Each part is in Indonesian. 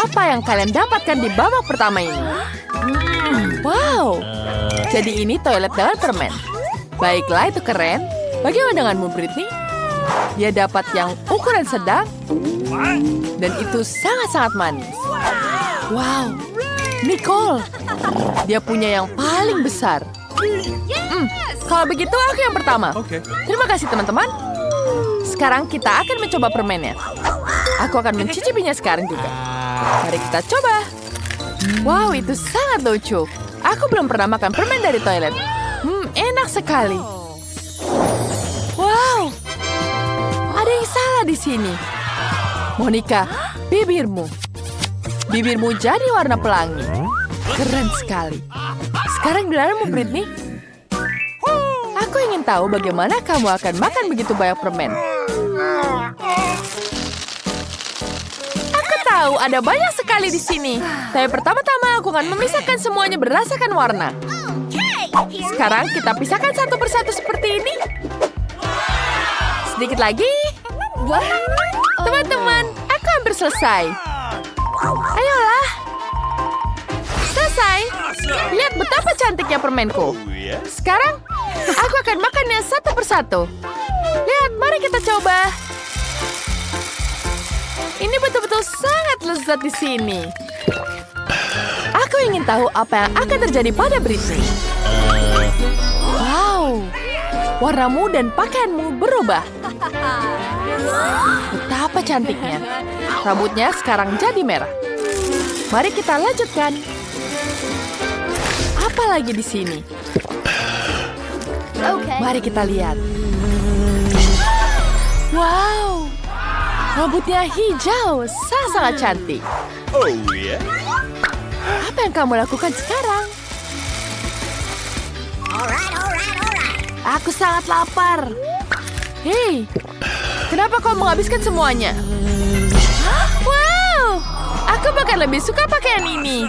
apa yang kalian dapatkan di babak pertama ini. Wow, jadi ini toilet dengan permen. Baiklah, itu keren. Bagaimana denganmu, Britney? Dia dapat yang ukuran sedang, dan itu sangat-sangat manis. Wow, Nicole, dia punya yang paling besar. Kalau begitu, aku yang pertama. Terima kasih, teman-teman. Sekarang kita akan mencoba permennya. Aku akan mencicipinya sekarang juga. Mari kita coba. Wow, itu sangat lucu. Aku belum pernah makan permen dari toilet. Enak sekali. Wow, ada yang salah di sini. Monica, bibirmu. Bibirmu jadi warna pelangi. Keren sekali. Sekarang giliranmu, Britney. Aku ingin tahu bagaimana kamu akan makan begitu banyak permen. Aku tahu ada banyak sekali di sini. Tapi pertama-tama aku akan memisahkan semuanya berdasarkan warna. Sekarang kita pisahkan satu persatu seperti ini. Sedikit lagi. Teman-teman, aku hampir selesai. Ayolah. Selesai. Lihat betapa cantiknya permenku. Sekarang, aku akan makannya satu persatu. Lihat, mari kita coba. Ini betul-betul sangat lezat di sini. Aku ingin tahu apa yang akan terjadi pada Britney. Wow, warnamu dan pakaianmu berubah. Betapa cantiknya. Rambutnya sekarang jadi merah. Mari kita lanjutkan. Apa lagi di sini? Mari kita lihat. Wow, rambutnya hijau, sangat cantik. Apa yang kamu lakukan sekarang? Aku sangat lapar. Hei, kenapa kau menghabiskan semuanya? Wow, aku bahkan lebih suka pakaian ini.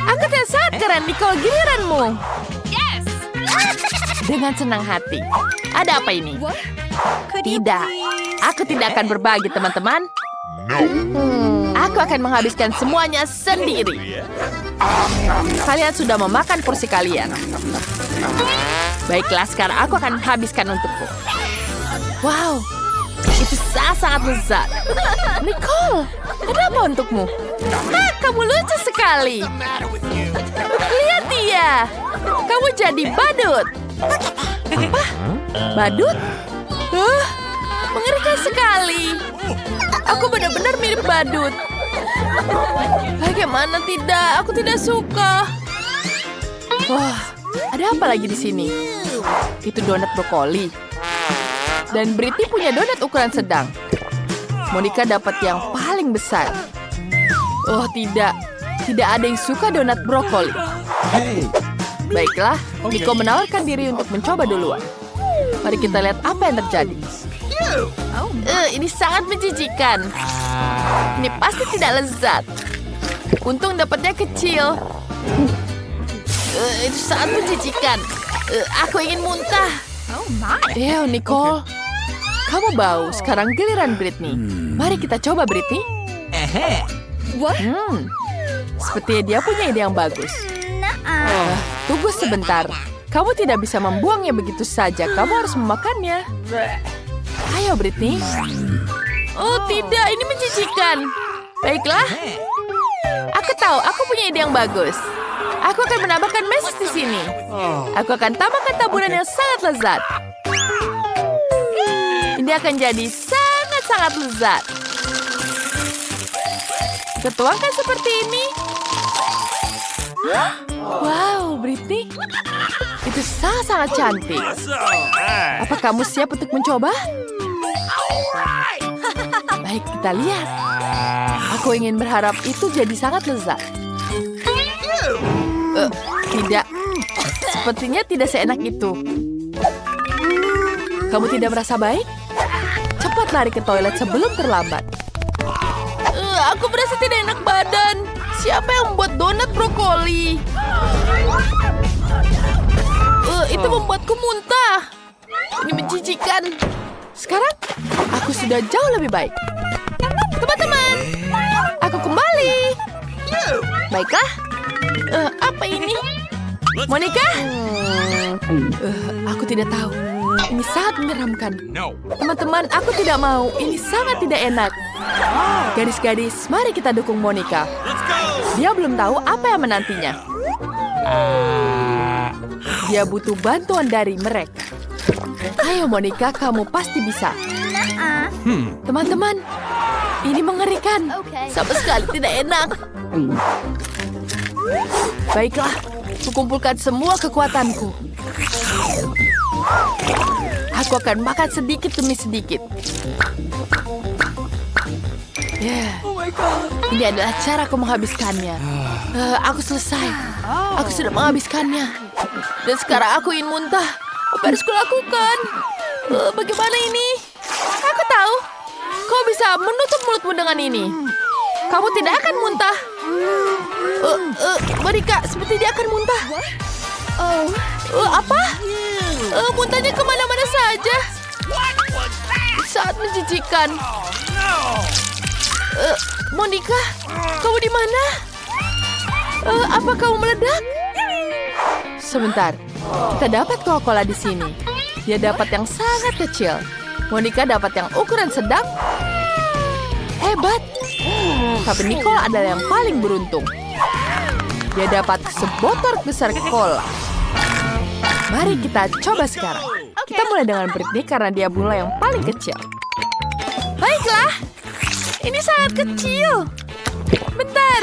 Aku sangat keren, Nicole, giliranmu. Dengan senang hati. Ada apa ini? Tidak, aku tidak akan berbagi, teman-teman. Aku akan menghabiskan semuanya sendiri. Kalian sudah memakan porsi kalian. Baiklah, sekarang aku akan habiskan untukku. Wow, itu sangat lezat. Nicole, ada apa untukmu? Kamu lucu sekali. Lihat dia. Kamu jadi badut. Apa? Badut? Mengerikan sekali. Aku benar-benar mirip badut. Bagaimana tidak? Aku tidak suka. Wah, ada apa lagi di sini? Itu donat brokoli. Dan Britney punya donat ukuran sedang. Monica dapat yang paling besar. Oh tidak, tidak ada yang suka donat brokoli. Baiklah, Nico menawarkan diri untuk mencoba duluan. Mari kita lihat apa yang terjadi. Ini sangat menjijikan. Ini pasti tidak lezat. Untung dapatnya kecil. Itu sangat menjijikan. Aku ingin muntah. Nicole. Kamu bau. Sekarang giliran Britney. Mari kita coba, Britney. Sepertinya dia punya ide yang bagus. Tunggu sebentar. Kamu tidak bisa membuangnya begitu saja. Kamu harus memakannya. Ayo, Britney. Oh, tidak. Ini menjijikan. Baiklah. Aku tahu. Aku punya ide yang bagus. Aku akan menambahkan meses di sini. Aku akan tambahkan taburan yang sangat lezat. Ini akan jadi sangat lezat. Kita tuangkan seperti ini. Wow, Britney. Itu sangat cantik. Apa kamu siap untuk mencoba? Baik, kita lihat. Aku ingin berharap itu jadi sangat lezat. Tidak. Sepertinya tidak seenak itu. Kamu tidak merasa baik? Cepat lari ke toilet sebelum terlambat. Aku merasa tidak enak badan. Siapa yang membuat donat brokoli? Itu membuatku muntah. Ini menjijikan. Sekarang, aku sudah jauh lebih baik. Teman-teman, aku kembali. Baiklah. Apa ini? Monica? Aku tidak tahu. Ini sangat menyeramkan. Teman-teman, aku tidak mau. Ini sangat tidak enak. Gadis-gadis, mari kita dukung Monica. Dia belum tahu apa yang menantinya. Dia butuh bantuan dari mereka. Ayo Monica, kamu pasti bisa. Teman-teman, ini mengerikan. Sama sekali tidak enak. Baiklah, kukumpulkan semua kekuatanku. Aku akan makan sedikit demi sedikit. Ini adalah cara aku menghabiskannya. Aku selesai. Aku sudah menghabiskannya. Dan sekarang aku ingin muntah. Apa harus kulakukan? Bagaimana ini? Aku tahu. Kau bisa menutup mulutmu dengan ini. Kamu tidak akan muntah. Monica, seperti dia akan muntah. Apa? Muntahnya kemana-mana saja. Sangat menjijikan. Monica, kamu di mana? Apa kamu meledak? Sebentar, kita dapat Coca-Cola di sini. Dia dapat yang sangat kecil. Monica dapat yang ukuran sedang. Hebat. Tapi Nicole adalah yang paling beruntung. Dia dapat sebotol besar cola. Mari kita coba sekarang. Kita mulai dengan Britney karena dia mulai yang paling kecil. Baiklah. Ini sangat kecil. Bentar.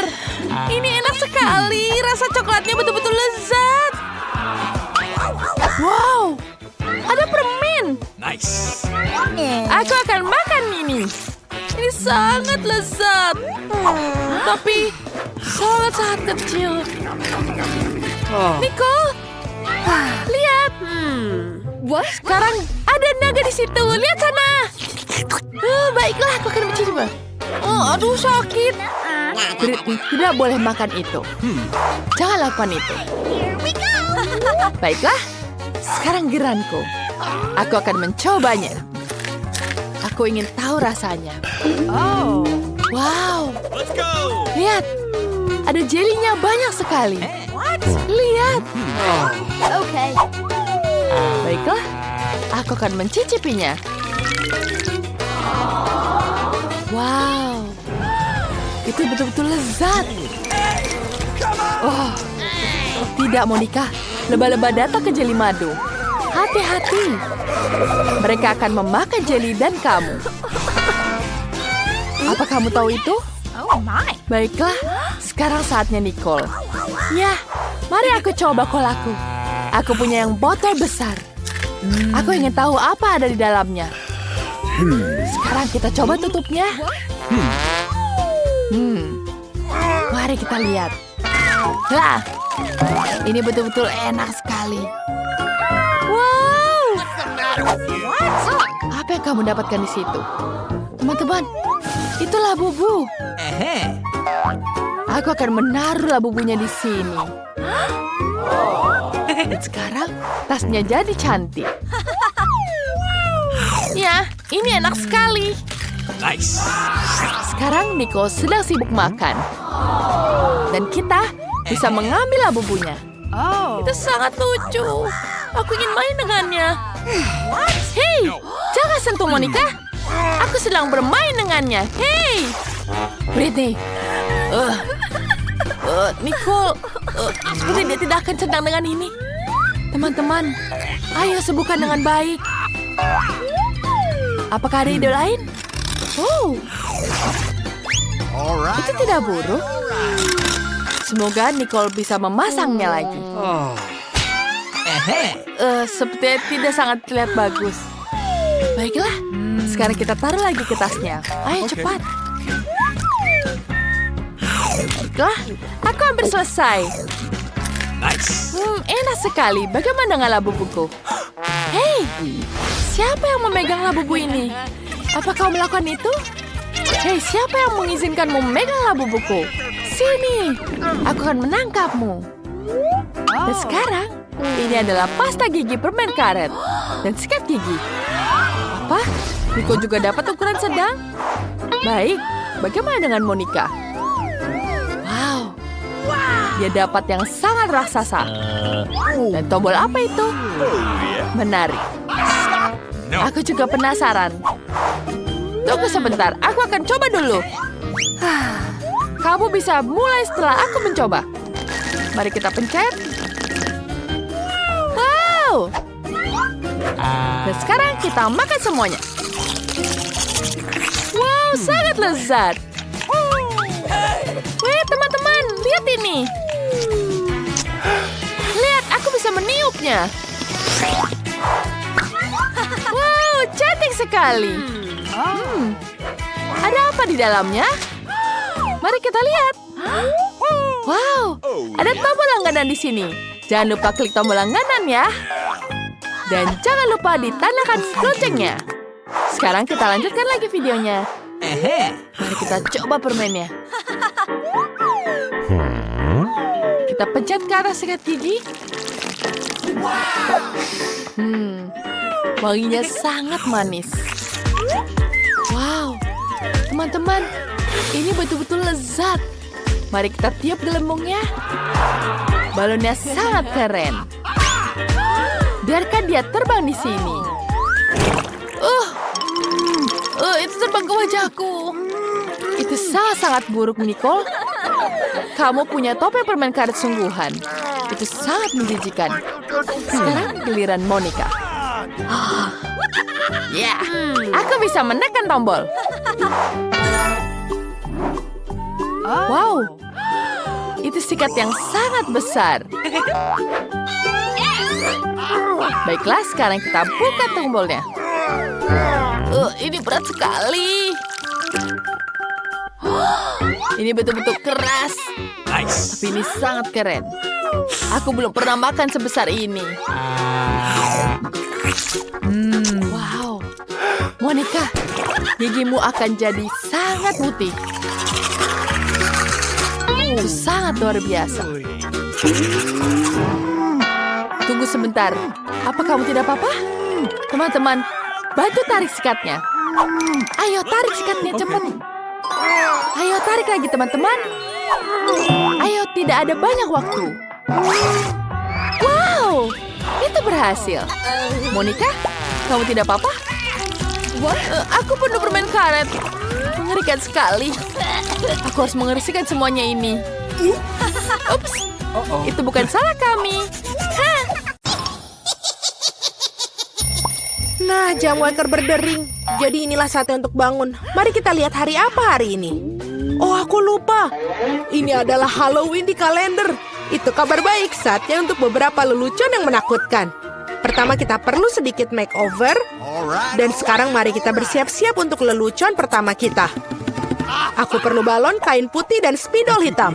Ini enak sekali. Rasa coklatnya betul-betul lezat. Wow. Ada permen. Nice. Aku akan makan ini. Ini sangat lezat. Tapi sangat kecil. Nicole. Lihat. Sekarang ada naga di situ. Lihat sana. Baiklah, aku akan mencoba. Aduh, sakit. Britney tidak boleh makan itu. Jangan lakukan itu. Baiklah, sekarang geranku. Aku akan mencobanya. Aku ingin tahu rasanya. Wow. Let's go. Lihat, ada jelinya banyak sekali. Lihat. Baiklah, aku akan mencicipinya. Wow, itu betul-betul lezat. Oh, tidak Monica, lebah-lebah datang ke jeli madu. Hati-hati, mereka akan memakan jeli dan kamu. Apa kamu tahu itu? Baiklah, sekarang saatnya Nicole. Ya, mari aku coba kolaku. Aku punya yang botol besar. Aku ingin tahu apa ada di dalamnya. Sekarang kita coba tutupnya. Mari kita lihat. Lah, ini betul-betul enak sekali. Wow. Apa yang kamu dapatkan di situ? Teman-teman, itu labubu. Aku akan menaruh labubunya di sini. Dan sekarang tasnya jadi cantik. Ya, ini enak sekali. Nice. Sekarang Nicole sedang sibuk makan. Dan kita bisa mengambil labubunya. Itu sangat lucu. Aku ingin main dengannya. Hei, jangan sentuh Monica. Aku sedang bermain dengannya. Hei, Britney. Nicole, seperti dia tidak akan senang dengan ini. Teman-teman, ayo sembuhkan dengan baik. Apakah ada ide lain? Itu tidak buruk. Semoga Nicole bisa memasangnya lagi. Sepertinya tidak sangat terlihat bagus. Baiklah, sekarang kita taruh lagi ke tasnya. Ayo cepat. Baiklah, aku hampir selesai. Nice. Enak sekali. Bagaimana dengan labubuku? Hei, siapa yang memegang labubu ini? Apa kau melakukan itu? Hei, siapa yang mengizinkanmu memegang labubuku? Sini, aku akan menangkapmu. Dan sekarang, ini adalah pasta gigi permen karet dan sikat gigi. Apa? Nico juga dapat ukuran sedang? Baik, bagaimana dengan Monica? Wow, Dia dapat yang sangat raksasa. Dan tombol apa itu? Menarik. No. Aku juga penasaran. Tunggu sebentar, aku akan coba dulu. Kamu bisa mulai setelah aku mencoba. Mari kita pencet. Wow. Dan sekarang kita makan semuanya. Wow, sangat lezat. Wih, teman-teman, lihat ini. Lihat, aku bisa meniupnya. Wow, cantik sekali. Ada apa di dalamnya? Mari kita lihat. Wow, ada tombol langganan di sini. Jangan lupa klik tombol langganan ya. Dan jangan lupa ditandai loncengnya. Sekarang kita lanjutkan lagi videonya. Mari kita coba permennya. Kita pencet ke arah sikat gigi. Wanginya sangat manis. Wow, teman-teman, ini betul-betul lezat. Mari kita tiup gelembungnya. Balonnya sangat keren. Biarkan dia terbang di sini. Itu terbang ke wajahku. Itu sangat-sangat buruk, Nicole. Kamu punya topeng permen karet sungguhan. Itu sangat menjijikan. Sekarang giliran Monica. Ya, aku bisa menekan tombol. Wow, itu sikat yang sangat besar. Baiklah, sekarang kita buka tombolnya. Ini berat sekali. Ini betul-betul keras. Nice. Tapi ini sangat keren. Aku belum pernah makan sebesar ini. Wow. Monica, gigimu akan jadi sangat putih. Itu sangat luar biasa. Tunggu sebentar. Apa kamu tidak apa-apa? Teman-teman, bantu tarik sikatnya. Ayo, tarik sikatnya cepat. Ayo, tarik lagi teman-teman. Ayo, tidak ada banyak waktu. Wow, itu berhasil. Monica, kamu tidak apa-apa? Aku penuh permen karet. Mengerikan sekali. Aku harus mengeriskan semuanya ini. Ups, itu bukan salah kami. Nah, jam waker berdering. Jadi inilah saatnya untuk bangun. Mari kita lihat hari apa hari ini. Oh, aku lupa. Ini adalah Halloween di kalender. Itu kabar baik, saatnya untuk beberapa lelucon yang menakutkan. Pertama kita perlu sedikit makeover. Dan sekarang mari kita bersiap-siap untuk lelucon pertama kita. Aku perlu balon, kain putih, dan spidol hitam.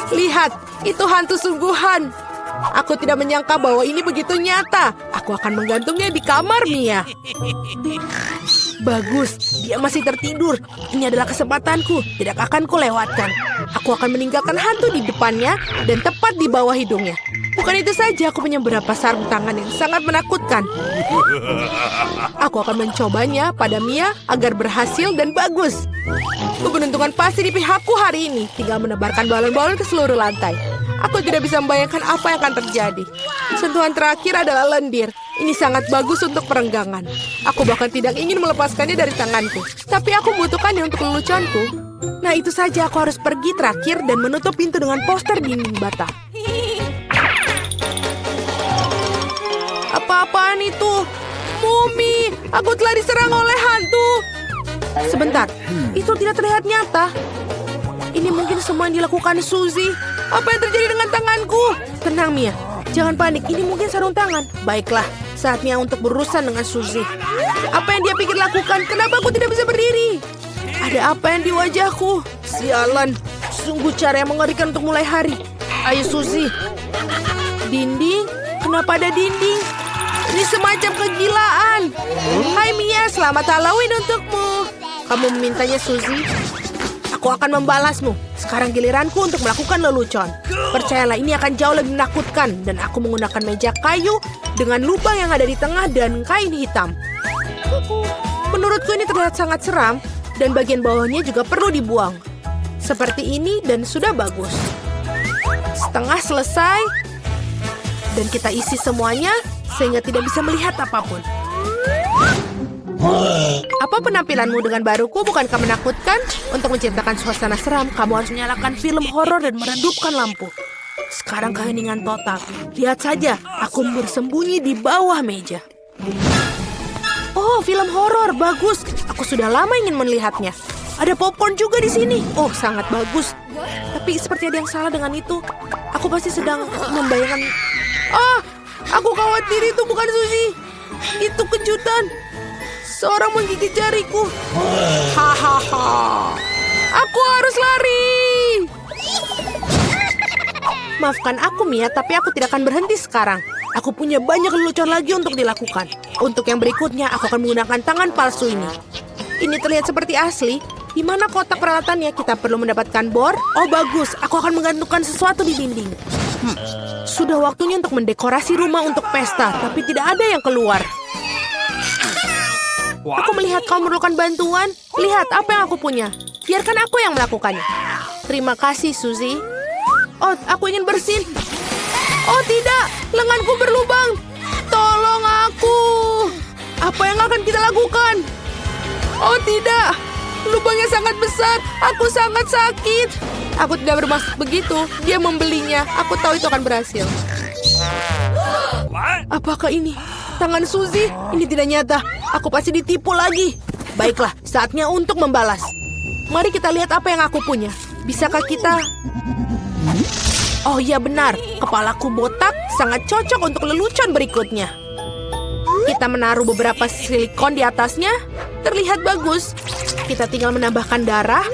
Lihat, itu hantu sungguhan. Aku tidak menyangka bahwa ini begitu nyata. Aku akan menggantungnya di kamar Mia. Bagus, dia masih tertidur. Ini adalah kesempatanku, tidak akan kulewatkan. Aku akan meninggalkan hantu di depannya dan tepat di bawah hidungnya. Bukan itu saja, aku punya beberapa sarung tangan yang sangat menakutkan. Aku akan mencobanya pada Mia agar berhasil dan bagus. Keberuntungan pasti di pihakku hari ini. Tinggal menebarkan balon-balon ke seluruh lantai. Aku tidak bisa membayangkan apa yang akan terjadi. Sentuhan terakhir adalah lendir. Ini sangat bagus untuk perenggangan. Aku bahkan tidak ingin melepaskannya dari tanganku. Tapi aku membutuhkannya untuk leluconku. Nah, itu saja, aku harus pergi terakhir dan menutup pintu dengan poster dinding bata. Apa-apaan itu? Mumi, aku telah diserang oleh hantu. Sebentar, itu tidak terlihat nyata. Ini mungkin semua yang dilakukan Suzy. Apa yang terjadi dengan tanganku? Tenang, Mia. Jangan panik, ini mungkin sarung tangan. Baiklah, saatnya untuk berurusan dengan Suzy. Apa yang dia pikir lakukan? Kenapa aku tidak bisa berdiri? Ada apa yang di wajahku? Sialan, sungguh cara yang mengerikan untuk mulai hari. Ayo, Suzy. Dinding? Kenapa ada dinding? Ini semacam kegilaan. Hai Mia, selamat Halloween untukmu. Kamu memintanya, Suzy? Aku akan membalasmu. Sekarang giliranku untuk melakukan lelucon. Percayalah, ini akan jauh lebih menakutkan. Dan aku menggunakan meja kayu dengan lubang yang ada di tengah dan kain hitam. Menurutku ini terlihat sangat seram. Dan bagian bawahnya juga perlu dibuang. Seperti ini dan sudah bagus. Setengah selesai. Dan kita isi semuanya sehingga tidak bisa melihat apapun. Apa penampilanmu dengan baruku bukankah menakutkan? Untuk menciptakan suasana seram, kamu harus menyalakan film horor dan meredupkan lampu. Sekarang keheningan total. Lihat saja, aku bersembunyi di bawah meja. Oh, film horor, bagus. Aku sudah lama ingin melihatnya. Ada popcorn juga di sini. Oh, sangat bagus. Tapi seperti ada yang salah dengan itu. Aku pasti sedang membayangkan... Ah, aku khawatir itu bukan Suzy. Itu kejutan. Seorang menggigit jariku. Hahaha. Aku harus lari. Maafkan aku, Mia, tapi aku tidak akan berhenti sekarang. Aku punya banyak lelucon lagi untuk dilakukan. Untuk yang berikutnya, aku akan menggunakan tangan palsu ini. Ini terlihat seperti asli. Di mana kotak peralatannya? Kita perlu mendapatkan bor. Oh, bagus. Aku akan menggantungkan sesuatu di dinding. Sudah waktunya untuk mendekorasi rumah untuk pesta, tapi tidak ada yang keluar. Aku melihat kau memerlukan bantuan. Lihat apa yang aku punya. Biarkan aku yang melakukannya. Terima kasih, Suzy. Oh, aku ingin bersin. Oh, tidak. Lenganku berlubang. Tolong aku. Apa yang akan kita lakukan? Oh, tidak. Lubangnya sangat besar. Aku sangat sakit. Aku tidak bermaksud begitu. Dia membelinya. Aku tahu itu akan berhasil. Apakah ini tangan Suzy? Ini tidak nyata. Aku pasti ditipu lagi. Baiklah, saatnya untuk membalas. Mari kita lihat apa yang aku punya. Bisakah kita... Oh iya benar, kepalaku botak sangat cocok untuk lelucon berikutnya. Kita menaruh beberapa silikon di atasnya. Terlihat bagus. Kita tinggal menambahkan darah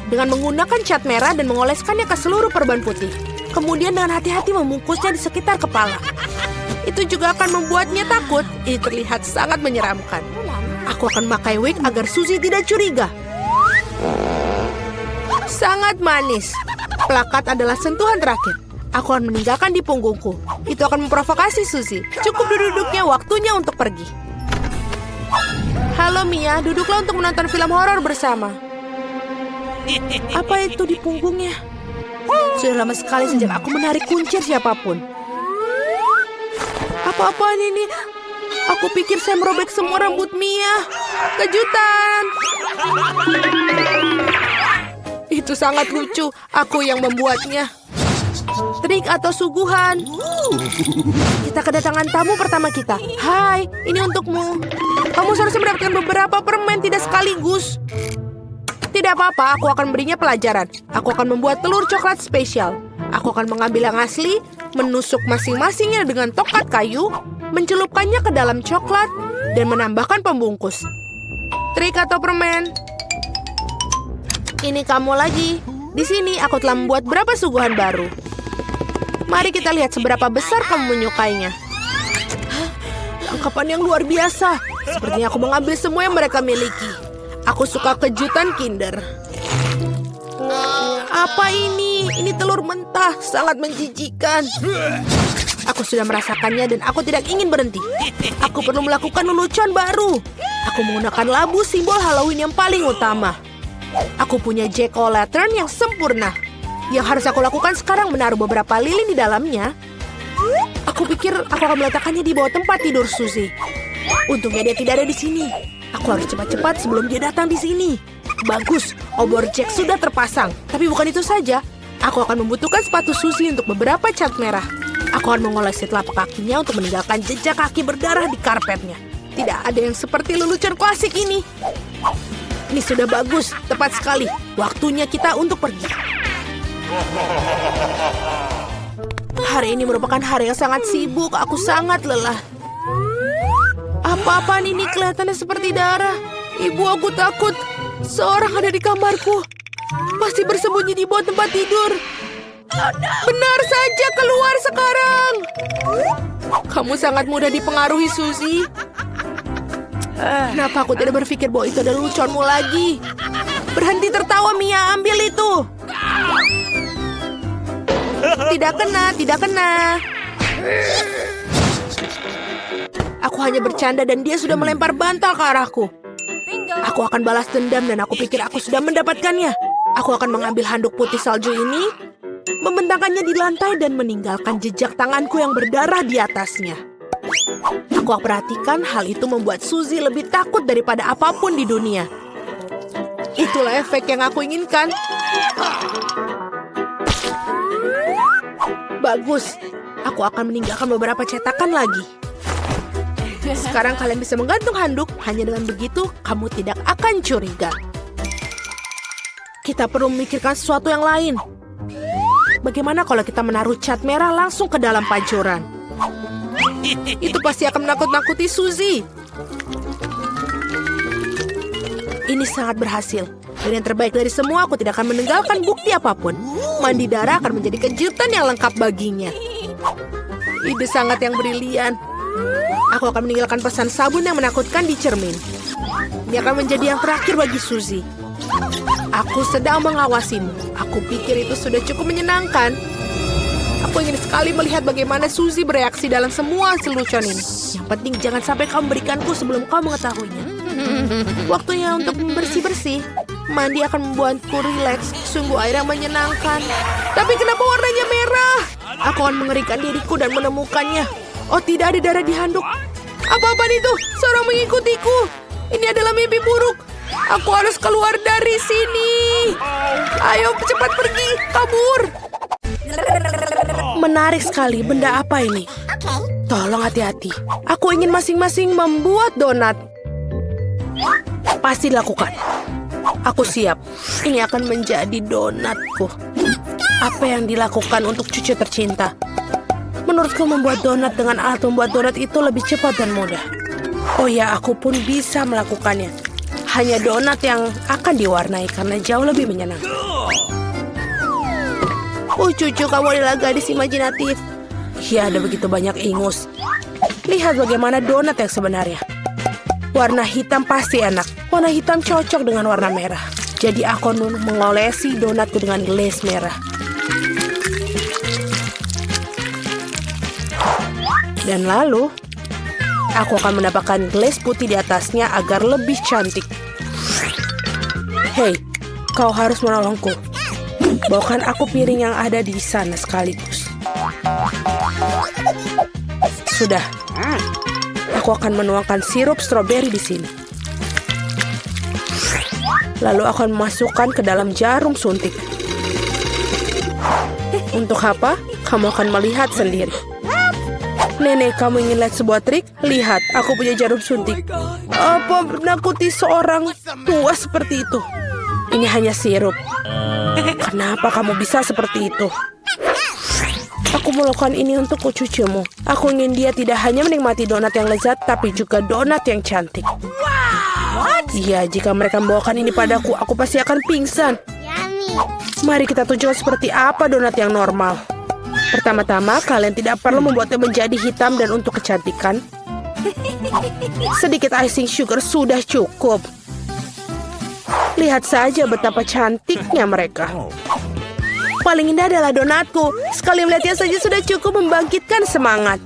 dengan menggunakan cat merah dan mengoleskannya ke seluruh perban putih. Kemudian dengan hati-hati membungkusnya di sekitar kepala. Itu juga akan membuatnya takut. Ini terlihat sangat menyeramkan. Aku akan memakai wig agar Suzy tidak curiga. Sangat manis. Plakat adalah sentuhan terakhir. Aku akan meninggalkan di punggungku. Itu akan memprovokasi Suzy. Cukup duduknya, waktunya untuk pergi. Halo Mia, duduklah untuk menonton film horor bersama. Apa itu di punggungnya? Sudah lama sekali sejak aku menarik kuncir siapapun. Apa-apaan ini? Aku pikir saya merobek semua rambut Mia. Kejutan! Itu sangat lucu. Aku yang membuatnya. Trik atau suguhan. Kita kedatangan tamu pertama kita. Hai, ini untukmu. Kamu seharusnya mendapatkan beberapa permen, tidak sekaligus. Tidak apa-apa, aku akan berinya pelajaran. Aku akan membuat telur coklat spesial. Aku akan mengambil yang asli, menusuk masing-masingnya dengan tokat kayu, mencelupkannya ke dalam coklat, dan menambahkan pembungkus. Trik atau permen? Ini kamu lagi. Di sini aku telah membuat beberapa suguhan baru. Mari kita lihat seberapa besar kamu menyukainya. Tangkapan yang luar biasa. Sepertinya aku mengambil semua yang mereka miliki. Aku suka kejutan Kinder. Apa ini? Ini telur mentah, sangat menjijikan. Aku sudah merasakannya dan aku tidak ingin berhenti. Aku perlu melakukan lelucon baru. Aku menggunakan labu simbol Halloween yang paling utama. Aku punya jack-o'-lantern yang sempurna. Yang harus aku lakukan sekarang menaruh beberapa lilin di dalamnya. Aku pikir aku akan meletakkannya di bawah tempat tidur Suzy. Untungnya dia tidak ada di sini. Aku harus cepat-cepat sebelum dia datang di sini. Bagus, obor Jack sudah terpasang. Tapi bukan itu saja. Aku akan membutuhkan sepatu Suzy untuk beberapa cat merah. Aku akan mengolesi telapak kakinya untuk meninggalkan jejak kaki berdarah di karpetnya. Tidak ada yang seperti lelucon klasik ini. Ini sudah bagus, tepat sekali. Waktunya kita untuk pergi. Hari ini merupakan hari yang sangat sibuk. Aku sangat lelah. Apa-apaan ini kelihatannya seperti darah. Ibu, aku takut. Seorang ada di kamarku. Pasti bersembunyi di bawah tempat tidur. Benar saja, keluar sekarang. Kamu sangat mudah dipengaruhi, Suzy. Kenapa aku tidak berpikir bahwa itu adalah leluconmu lagi? Berhenti tertawa, Mia. Ambil itu. Tidak kena, tidak kena. Aku hanya bercanda dan dia sudah melempar bantal ke arahku. Aku akan balas dendam dan aku pikir aku sudah mendapatkannya. Aku akan mengambil handuk putih salju ini, membentangkannya di lantai dan meninggalkan jejak tanganku yang berdarah di atasnya. Aku perhatikan hal itu membuat Suzy lebih takut daripada apapun di dunia. Itulah efek yang aku inginkan. Bagus, aku akan meninggalkan beberapa cetakan lagi. Sekarang kalian bisa menggantung handuk, hanya dengan begitu kamu tidak akan curiga. Kita perlu memikirkan sesuatu yang lain. Bagaimana kalau kita menaruh cat merah langsung ke dalam pancuran? Itu pasti akan menakut-nakuti Suzy. Ini sangat berhasil. Dan yang terbaik dari semua, aku tidak akan meninggalkan bukti apapun. Mandi darah akan menjadi kejutan yang lengkap baginya. Ide sangat yang brilian. Aku akan meninggalkan pesan sabun yang menakutkan di cermin. Ini akan menjadi yang terakhir bagi Suzy. Aku sedang mengawasimu. Aku pikir itu sudah cukup menyenangkan. Aku ingin sekali melihat bagaimana Suzy bereaksi dalam semua selucuan ini. Yang penting jangan sampai kamu berikanku sebelum kau mengetahuinya. Waktunya untuk bersih-bersih. Mandi akan membuatku rileks. Sungguh air yang menyenangkan. Tapi kenapa warnanya merah? Aku akan mengerikan diriku dan menemukannya. Oh, tidak ada darah di handuk. Apa-apaan itu? Seorang mengikutiku. Ini adalah mimpi buruk. Aku harus keluar dari sini. Ayo cepat pergi, kabur. Menarik sekali, benda apa ini? Tolong hati-hati. Aku ingin masing-masing membuat donat. Pasti dilakukan. Aku siap. Ini akan menjadi donatku. Apa yang dilakukan untuk cucu tercinta? Menurutku membuat donat dengan alat membuat donat itu lebih cepat dan mudah. Oh ya, aku pun bisa melakukannya. Hanya donat yang akan diwarnai karena jauh lebih menyenangkan. Cucu, kamu adalah gadis imajinatif. Ya, ada begitu banyak ingus. Lihat bagaimana donat yang sebenarnya. Warna hitam pasti enak. Warna hitam cocok dengan warna merah. Jadi aku mengolesi donatku dengan glaze merah. Dan lalu, aku akan mendapatkan glaze putih di atasnya agar lebih cantik. Hei, kau harus menolongku. Bawakan aku piring yang ada di sana sekaligus. Sudah. Aku akan menuangkan sirup stroberi di sini. Lalu akan memasukkan ke dalam jarum suntik. Untuk apa? Kamu akan melihat sendiri. Nenek, kamu ingin lihat sebuah trik? Lihat, aku punya jarum suntik. Apa menakuti seorang tua seperti itu? Ini hanya sirup. Kenapa kamu bisa seperti itu? Aku melakukan ini untuk cucumu. Aku ingin dia tidak hanya menikmati donat yang lezat, tapi juga donat yang cantik. Iya, jika mereka membawakan ini padaku, aku pasti akan pingsan. Mari kita tunjukkan seperti apa donat yang normal. Pertama-tama, kalian tidak perlu membuatnya menjadi hitam dan untuk kecantikan. Sedikit icing sugar sudah cukup. Lihat saja betapa cantiknya mereka. Paling indah adalah donatku. Sekali melihatnya saja sudah cukup membangkitkan semangat.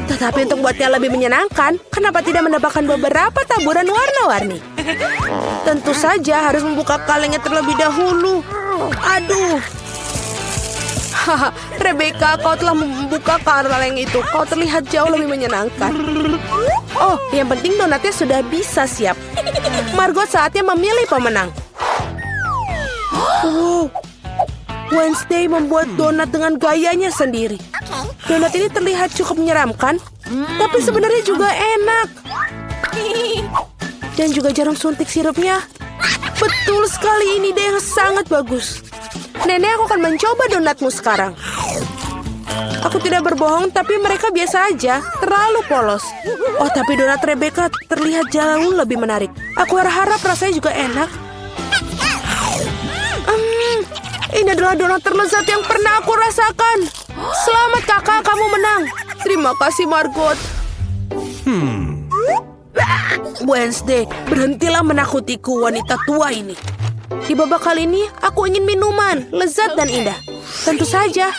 Tetapi untuk buatnya lebih menyenangkan, kenapa tidak mendapatkan beberapa taburan warna-warni? Tentu saja harus membuka kalengnya terlebih dahulu. Aduh. Haha, Rebecca, kau telah membuka kaleng itu. Kau terlihat jauh lebih menyenangkan. Oh, yang penting donatnya sudah bisa siap. Margot, saatnya memilih pemenang. Wow. Wednesday membuat donat dengan gayanya sendiri. Donat ini terlihat cukup menyeramkan, tapi sebenarnya juga enak. Dan juga jarum suntik sirupnya. Betul sekali, ini ide yang sangat bagus. Nenek, aku akan mencoba donatmu sekarang. Aku tidak berbohong, tapi mereka biasa aja, terlalu polos. Oh, tapi donat Rebecca terlihat jauh lebih menarik. Aku harap rasanya juga enak. Ini adalah donat terlezat yang pernah aku rasakan. Selamat kakak, kamu menang. Terima kasih, Margot. Wednesday, berhentilah menakutiku, wanita tua ini. Di babak kali ini, aku ingin minuman, lezat dan indah. Tentu saja,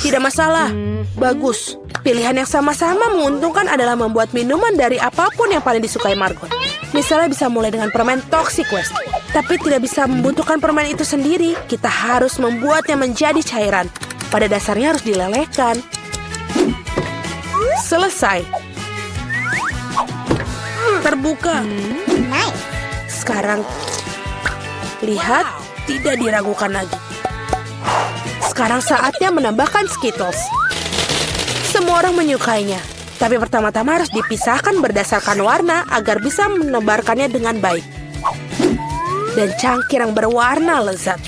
tidak masalah. Bagus. Pilihan yang sama-sama menguntungkan adalah membuat minuman dari apapun yang paling disukai Margot. Misalnya bisa mulai dengan permen Toxic Waste. Tapi tidak bisa membutuhkan permen itu sendiri. Kita harus membuatnya menjadi cairan. Pada dasarnya harus dilelehkan. Selesai. Terbuka. Sekarang, lihat, tidak diragukan lagi. Sekarang saatnya menambahkan Skittles. Semua orang menyukainya. Tapi pertama-tama harus dipisahkan berdasarkan warna agar bisa menebarkannya dengan baik. Dan cangkir yang berwarna lezat.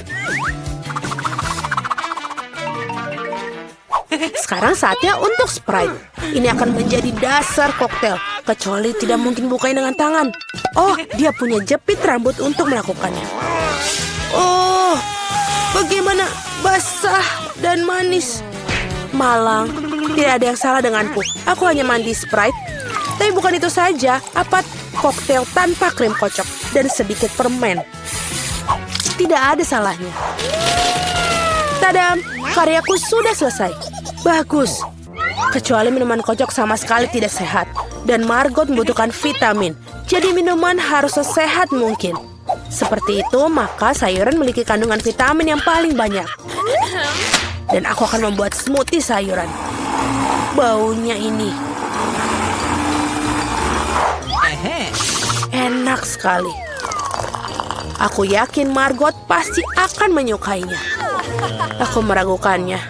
Sekarang saatnya untuk Sprite. Ini akan menjadi dasar koktail. Kecuali tidak mungkin bukanya dengan tangan. Oh, dia punya jepit rambut untuk melakukannya. Oh, bagaimana basah dan manis. Malang, tidak ada yang salah denganku. Aku hanya mandi Sprite. Tapi bukan itu saja, apa koktail tanpa krim kocok dan sedikit permen. Tidak ada salahnya. Tadam, karyaku sudah selesai. Bagus. Kecuali minuman kocok sama sekali tidak sehat. Dan Margot membutuhkan vitamin. Jadi minuman harus sesehat mungkin. Seperti itu, maka sayuran memiliki kandungan vitamin yang paling banyak. Dan aku akan membuat smoothie sayuran. Baunya ini enak sekali. Aku yakin Margot pasti akan menyukainya. Aku meragukannya.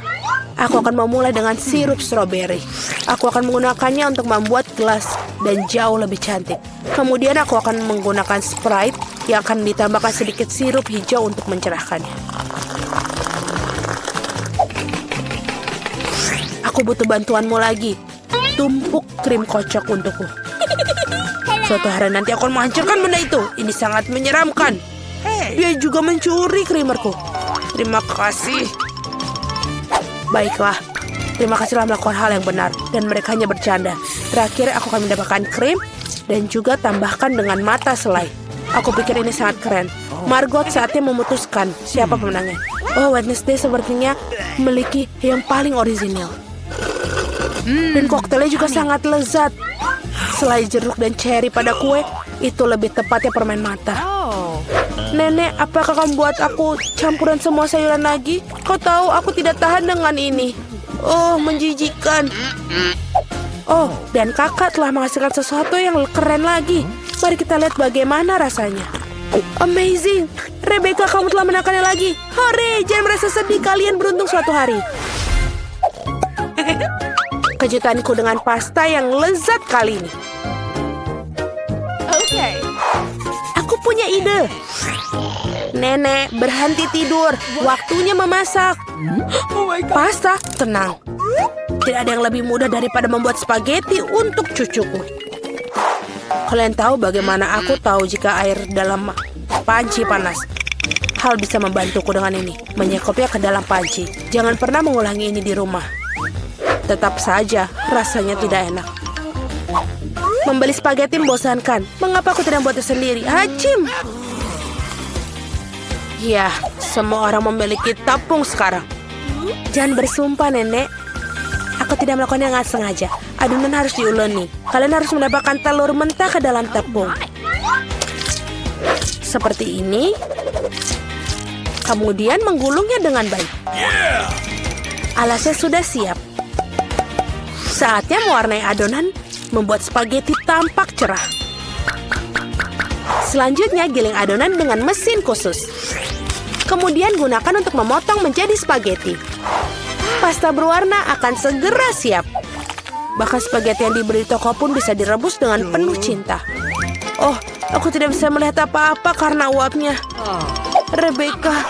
Aku akan memulai dengan sirup stroberi. Aku akan menggunakannya untuk membuat gelas dan jauh lebih cantik. Kemudian aku akan menggunakan Sprite yang akan ditambahkan sedikit sirup hijau untuk mencerahkannya. Aku butuh bantuanmu lagi. Tumpuk krim kocok untukku. Suatu hari nanti aku akan menghancurkan benda itu. Ini sangat menyeramkan. Dia juga mencuri krimerku. Terima kasih. Baiklah. Terima kasihlah melakukan hal yang benar. Dan mereka hanya bercanda. Terakhir aku akan mendapatkan krim. Dan juga tambahkan dengan mata selai. Aku pikir ini sangat keren. Margot saatnya memutuskan siapa pemenangnya. Oh, Wednesday sepertinya memiliki yang paling orisinil. Dan koktelnya juga sangat lezat. Selai jeruk dan cherry pada kue, itu lebih tepatnya permen mata. Nenek, apakah kamu buat aku campuran semua sayuran lagi? Kau tahu aku tidak tahan dengan ini. Oh, menjijikan. Oh, dan kakak telah menghasilkan sesuatu yang keren lagi. Mari kita lihat bagaimana rasanya. Amazing. Rebecca, kamu telah menangkannya lagi. Hore, jangan merasa sedih, kalian beruntung suatu hari. Kejutanku dengan pasta yang lezat kali ini. Oke. Aku punya ide. Nenek, berhenti tidur. Waktunya memasak. Pasta, tenang. Tidak ada yang lebih mudah daripada membuat spaghetti untuk cucuku. Kalian tahu bagaimana aku tahu jika air dalam panci panas. Hal bisa membantuku dengan ini. Menyekopnya ke dalam panci. Jangan pernah mengulangi ini di rumah. Tetap saja, rasanya tidak enak. Membeli spaghetti membosankan. Mengapa aku tidak membuatnya sendiri? Hacim! Ya, semua orang memiliki tepung sekarang. Jangan bersumpah, Nenek. Aku tidak melakukannya dengan sengaja. Adonan harus diuleni. Kalian harus mendapatkan telur mentah ke dalam tepung. Seperti ini. Kemudian menggulungnya dengan baik. Alasnya sudah siap. Saatnya mewarnai adonan, membuat spaghetti tampak cerah. Selanjutnya giling adonan dengan mesin khusus. Kemudian gunakan untuk memotong menjadi spaghetti. Pasta berwarna akan segera siap. Bahkan spaghetti yang diberi toko pun bisa direbus dengan penuh cinta. Oh, aku tidak bisa melihat apa-apa karena uapnya. Rebecca.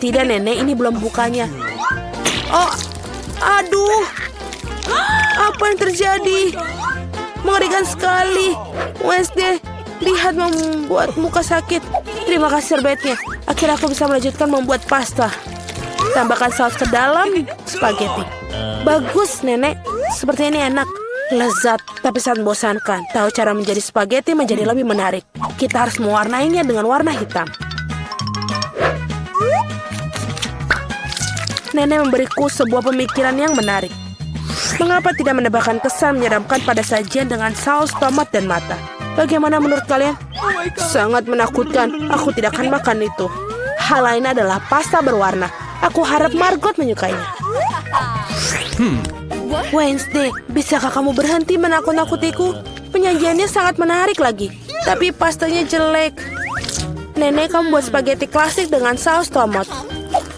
Tidak, Nenek, ini belum bukanya. Oh, aduh. Apa yang terjadi? Mengerikan sekali. Wednesday, lihat membuat muka sakit. Terima kasih serbetnya. Akhirnya aku bisa melanjutkan membuat pasta. Tambahkan saus ke dalam spaghetti. Bagus, Nenek. Seperti ini enak. Lezat, tapi sangat membosankan. Tahu cara menjadi spaghetti menjadi lebih menarik. Kita harus mewarnainya dengan warna hitam. Nenek memberiku sebuah pemikiran yang menarik. Mengapa tidak menambahkan kesan menyeramkan pada sajian dengan saus tomat dan mata? Bagaimana menurut kalian? Sangat menakutkan. Aku tidak akan makan itu. Hal lain adalah pasta berwarna. Aku harap Margot menyukainya. Wednesday, bisakah kamu berhenti menakut-nakutiku? Penyajiannya sangat menarik lagi. Tapi pastanya jelek. Nenek, kamu buat spaghetti klasik dengan saus tomat.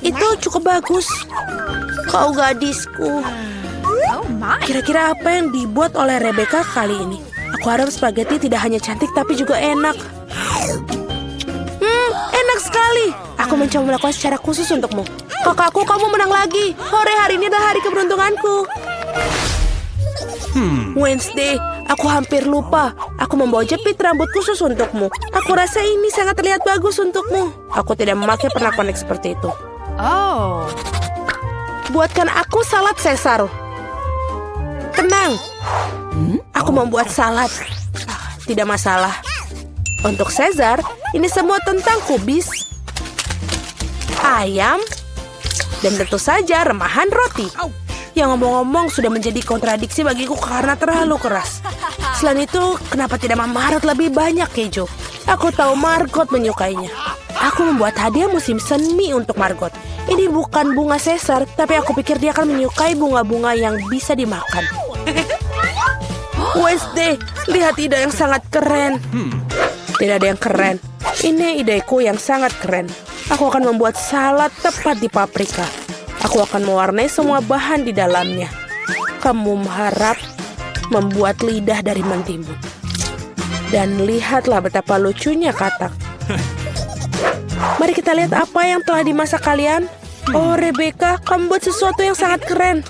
Itu cukup bagus. Kau gadisku. Kira-kira apa yang dibuat oleh Rebecca kali ini? Aku harap spaghetti tidak hanya cantik tapi juga enak. Enak sekali. Aku mencoba melakukan secara khusus untukmu. Kakakku, kamu menang lagi. Hore, hari ini adalah hari keberuntunganku. Wednesday, aku hampir lupa. Aku membawa jepit rambut khusus untukmu. Aku rasa ini sangat terlihat bagus untukmu. Aku tidak memakai pernak-pernik seperti itu. Oh. Buatkan aku salad Caesar. Tenang. Aku membuat salad. Tidak masalah. Untuk Caesar, ini semua tentang kubis, ayam, dan tentu saja remahan roti. Yang ngomong-ngomong sudah menjadi kontradiksi bagiku karena terlalu keras. Selain itu, kenapa tidak Margot lebih banyak keju? Aku tahu Margot menyukainya. Aku membuat hadiah musim semi untuk Margot. Ini bukan bunga Caesar, tapi aku pikir dia akan menyukai bunga-bunga yang bisa dimakan. Wednesday, lihat ide yang sangat keren. Tidak ada yang keren. Ini ideku yang sangat keren. Aku akan membuat salad tepat di paprika. Aku akan mewarnai semua bahan di dalamnya. Kamu harap membuat lidah dari mentimun. Dan lihatlah betapa lucunya katak. Mari kita lihat apa yang telah dimasak kalian. Oh, Rebecca, kamu buat sesuatu yang sangat keren.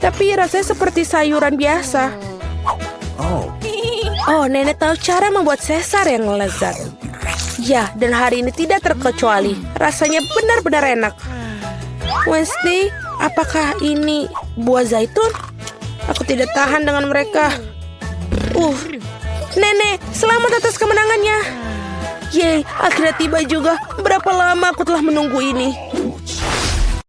Tapi rasanya seperti sayuran biasa. Oh, nenek tahu cara membuat Caesar yang lezat. Ya, dan hari ini tidak terkecuali. Rasanya benar-benar enak. Wednesday, apakah ini buah zaitun? Aku tidak tahan dengan mereka. Nenek, selamat atas kemenangannya. Yeay, akhirnya tiba juga. Berapa lama aku telah menunggu ini?